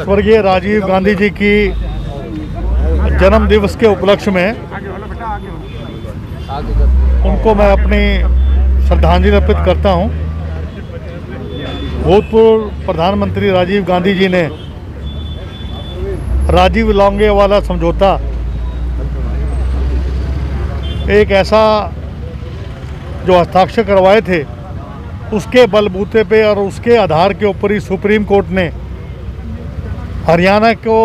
स्वर्गीय राजीव गांधी जी की जन्म दिवस के उपलक्ष्य में उनको मैं अपनी श्रद्धांजलि अर्पित करता हूं। भूतपूर्व प्रधानमंत्री राजीव गांधी जी ने राजीव लोंगेवाला समझौता एक ऐसा जो हस्ताक्षर करवाए थे, उसके बलबूते पे और उसके आधार के ऊपर ही सुप्रीम कोर्ट ने हरियाणा को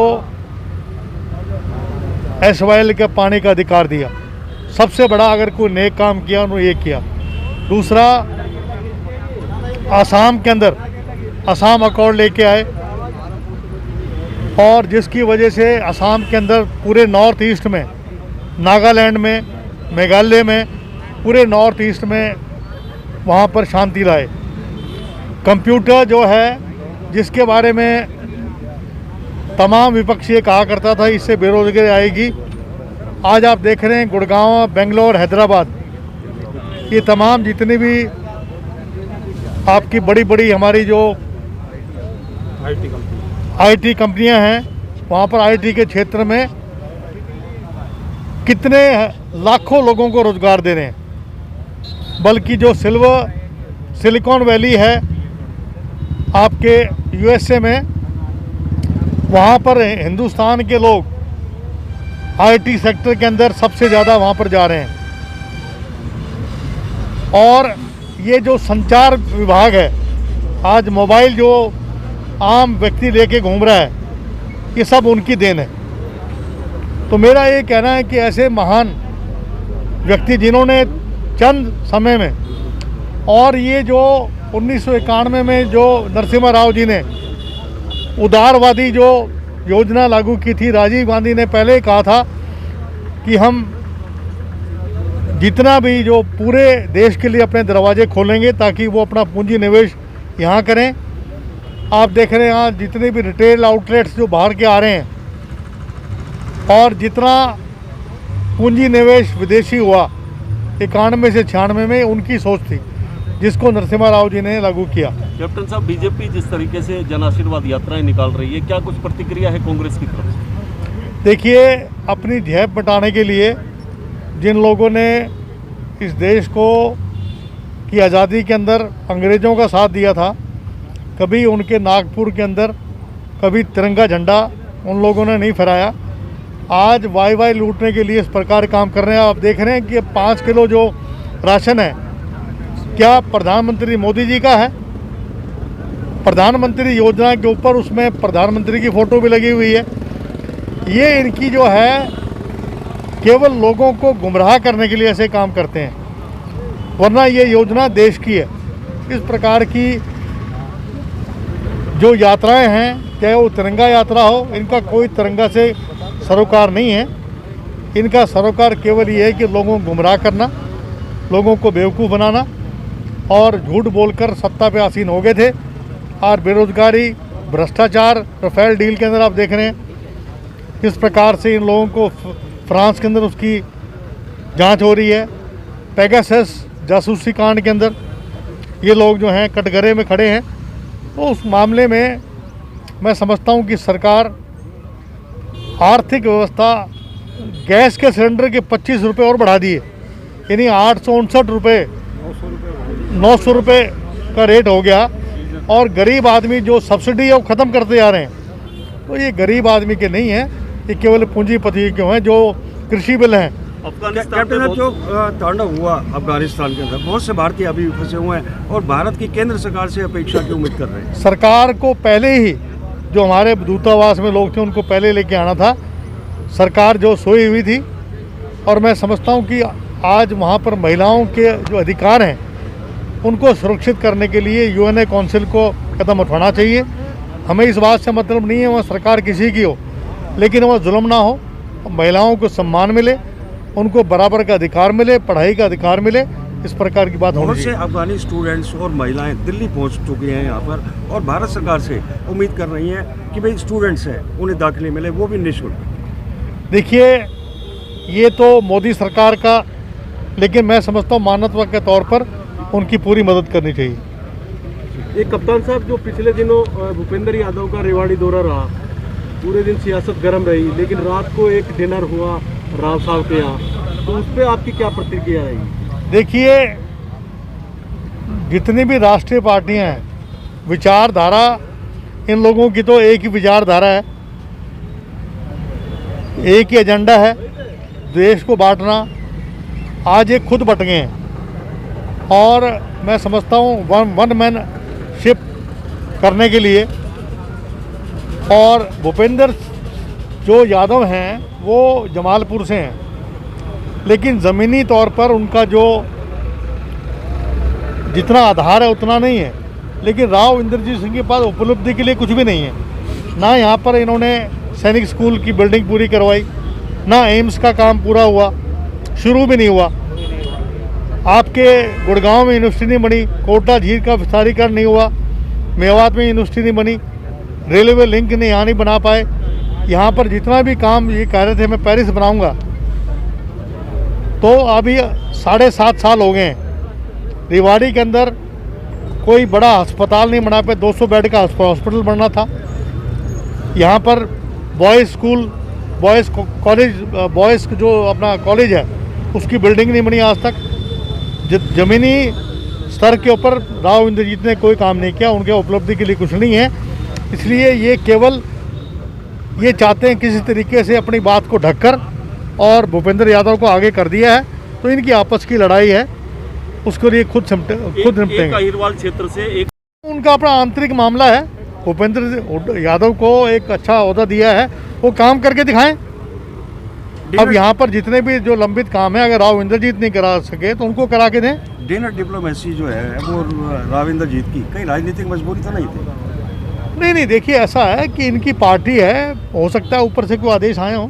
एसवाइएल के पानी का अधिकार दिया। सबसे बड़ा अगर कोई नेक काम किया उन्होंने ये किया। दूसरा, आसाम के अंदर आसाम अकॉर्ड लेके आए और जिसकी वजह से आसाम के अंदर पूरे नॉर्थ ईस्ट में, नागालैंड में, मेघालय में, पूरे नॉर्थ ईस्ट में वहाँ पर शांति लाए। कंप्यूटर जो है, जिसके बारे में तमाम विपक्ष ये कहा करता था इससे बेरोजगारी आएगी, आज आप देख रहे हैं गुड़गांव, बेंगलोर, हैदराबाद, ये तमाम जितनी भी आपकी बड़ी बड़ी हमारी जो आईटी कंपनियां हैं, वहाँ पर आईटी के क्षेत्र में कितने लाखों लोगों को रोजगार दे रहे हैं। बल्कि जो सिलिकॉन वैली है आपके यूएसए में, वहाँ पर हिंदुस्तान के लोग आईटी सेक्टर के अंदर सबसे ज़्यादा वहाँ पर जा रहे हैं। और ये जो संचार विभाग है, आज मोबाइल जो आम व्यक्ति लेके घूम रहा है, ये सब उनकी देन है। तो मेरा ये कहना है कि ऐसे महान व्यक्ति जिन्होंने चंद समय में, और ये जो 1991 में जो नरसिम्हा राव जी ने उदारवादी जो योजना लागू की थी, राजीव गांधी ने पहले कहा था कि हम जितना भी जो पूरे देश के लिए अपने दरवाजे खोलेंगे ताकि वो अपना पूंजी निवेश यहाँ करें। आप देख रहे हैं यहाँ जितने भी रिटेल आउटलेट्स जो बाहर के आ रहे हैं, और जितना पूंजी निवेश विदेशी हुआ 91 से 96 में, उनकी सोच थी जिसको नरसिम्हा राव जी ने लागू किया। कैप्टन साहब, बीजेपी जिस तरीके से जन आशीर्वाद यात्राएं निकाल रही है, क्या कुछ प्रतिक्रिया है कांग्रेस की तरफ से? देखिए, अपनी झेप बटाने के लिए जिन लोगों ने इस देश को की आज़ादी के अंदर अंग्रेज़ों का साथ दिया था, कभी उनके नागपुर के अंदर कभी तिरंगा झंडा उन लोगों ने नहीं फहराया। आज वाई लूटने के लिए इस प्रकार काम कर रहे हैं। आप देख रहे हैं कि 5 किलो जो राशन है, क्या प्रधानमंत्री मोदी जी का है? प्रधानमंत्री योजना के ऊपर उसमें प्रधानमंत्री की फ़ोटो भी लगी हुई है। ये इनकी जो है, केवल लोगों को गुमराह करने के लिए ऐसे काम करते हैं, वरना ये योजना देश की है। इस प्रकार की जो यात्राएं हैं, चाहे वो तिरंगा यात्रा हो, इनका कोई तिरंगा से सरोकार नहीं है। इनका सरोकार केवल ये है कि लोगों को गुमराह करना, लोगों को बेवकूफ़ बनाना, और झूठ बोलकर सत्ता पे आसीन हो गए थे। और बेरोजगारी, भ्रष्टाचार, राफेल डील के अंदर आप देख रहे हैं किस प्रकार से इन लोगों को फ्रांस के अंदर उसकी जांच हो रही है। पेगासस जासूसी कांड के अंदर ये लोग जो हैं कटघरे में खड़े हैं। तो उस मामले में मैं समझता हूं कि सरकार आर्थिक व्यवस्था, गैस के सिलेंडर के 25 रुपये और बढ़ा दिए, यानी 859 रुपये, 900 रुपये का रेट हो गया। और गरीब आदमी जो सब्सिडी है वो ख़त्म करते जा रहे हैं। तो ये गरीब आदमी के नहीं हैं, ये केवल पूंजीपति के हैं जो कृषि बिल हैं। कैप्टन, जो तांडव हुआ अफगानिस्तान के अंदर, बहुत से भारतीय अभी फंसे हुए हैं और भारत की केंद्र सरकार से अपेक्षा की उम्मीद कर रहे हैं। सरकार को पहले ही जो हमारे दूतावास में लोग थे उनको पहले लेके आना था। सरकार जो सोई हुई थी, और मैं समझता हूँ कि आज वहाँ पर महिलाओं के जो अधिकार हैं उनको सुरक्षित करने के लिए यूएनए काउंसिल को कदम उठाना चाहिए। हमें इस बात से मतलब नहीं है वहाँ सरकार किसी की हो, लेकिन वहाँ जुल्म ना हो, महिलाओं को सम्मान मिले, उनको बराबर का अधिकार मिले, पढ़ाई का अधिकार मिले, इस प्रकार की बात होनी चाहिए। बहुत से अफगानी स्टूडेंट्स और महिलाएं दिल्ली पहुंच चुकी हैं यहाँ पर, और भारत सरकार से उम्मीद कर रही हैं कि भाई स्टूडेंट्स हैं उन्हें दाखिले मिले, वो भी निःशुल्क। देखिए, ये तो मोदी सरकार का, लेकिन मैं समझता हूँ मानवता के तौर पर उनकी पूरी मदद करनी चाहिए। एक कप्तान साहब, जो पिछले दिनों भूपेंद्र यादव का रेवाड़ी दौरा रहा, पूरे दिन सियासत गर्म रही, लेकिन रात को एक डिनर हुआ राव साहब के यहाँ, तो उस पर आपकी क्या प्रतिक्रिया रहेगी? देखिए, जितनी भी राष्ट्रीय पार्टियां हैं, विचारधारा इन लोगों की तो एक ही विचारधारा है, एक ही एजेंडा है, देश को बांटना। आज ये खुद बट गए हैं और मैं समझता हूँ वन मैन शिप करने के लिए। और भूपेंद्र जो यादव हैं वो जमालपुर से हैं, लेकिन ज़मीनी तौर पर उनका जो जितना आधार है उतना नहीं है। लेकिन राव इंद्रजीत सिंह के पास उपलब्धि के लिए कुछ भी नहीं है। ना यहाँ पर इन्होंने सैनिक स्कूल की बिल्डिंग पूरी करवाई, ना एम्स का काम पूरा हुआ, शुरू भी नहीं हुआ। आपके गुड़गांव में यूनिवर्सिटी नहीं बनी, कोटा झील का विस्तारीकरण नहीं हुआ, मेवात में यूनिवर्सिटी नहीं बनी, रेलवे लिंक ने यहाँ नहीं बना पाए। यहाँ पर जितना भी काम ये कह रहे थे मैं पेरिस बनाऊंगा, तो अभी 7.5 साल हो गए हैं। रेवाड़ी के अंदर कोई बड़ा अस्पताल नहीं बना पे, 200 बेड का हॉस्पिटल बनना था। यहाँ पर boys school, boys college, boys जो अपना कॉलेज है उसकी बिल्डिंग नहीं बनी आज तक। ज़मीनी स्तर के ऊपर राव इंद्रजीत ने कोई काम नहीं किया, उनके उपलब्धि के लिए कुछ नहीं है। इसलिए ये केवल ये चाहते हैं किसी तरीके से अपनी बात को ढककर और भूपेंद्र यादव को आगे कर दिया है। तो इनकी आपस की लड़ाई है, उसके लिए खुद निपटेंगे। एक अहिरवाल क्षेत्र से एक उनका अपना आंतरिक मामला है। भूपेंद्र यादव को एक अच्छा ओहदा दिया है, वो काम करके दिखाएं। अब यहाँ पर जितने भी जो लंबित काम है, अगर राव इंद्रजीत नहीं करा सके तो उनको करा के दें। डिनर डिप्लोमेसी जो है वो राव इंद्रजीत की कहीं राजनीतिक मजबूरी तो नहीं थी? नहीं, देखिए ऐसा है कि इनकी पार्टी है, हो सकता है ऊपर से कोई आदेश आए हों।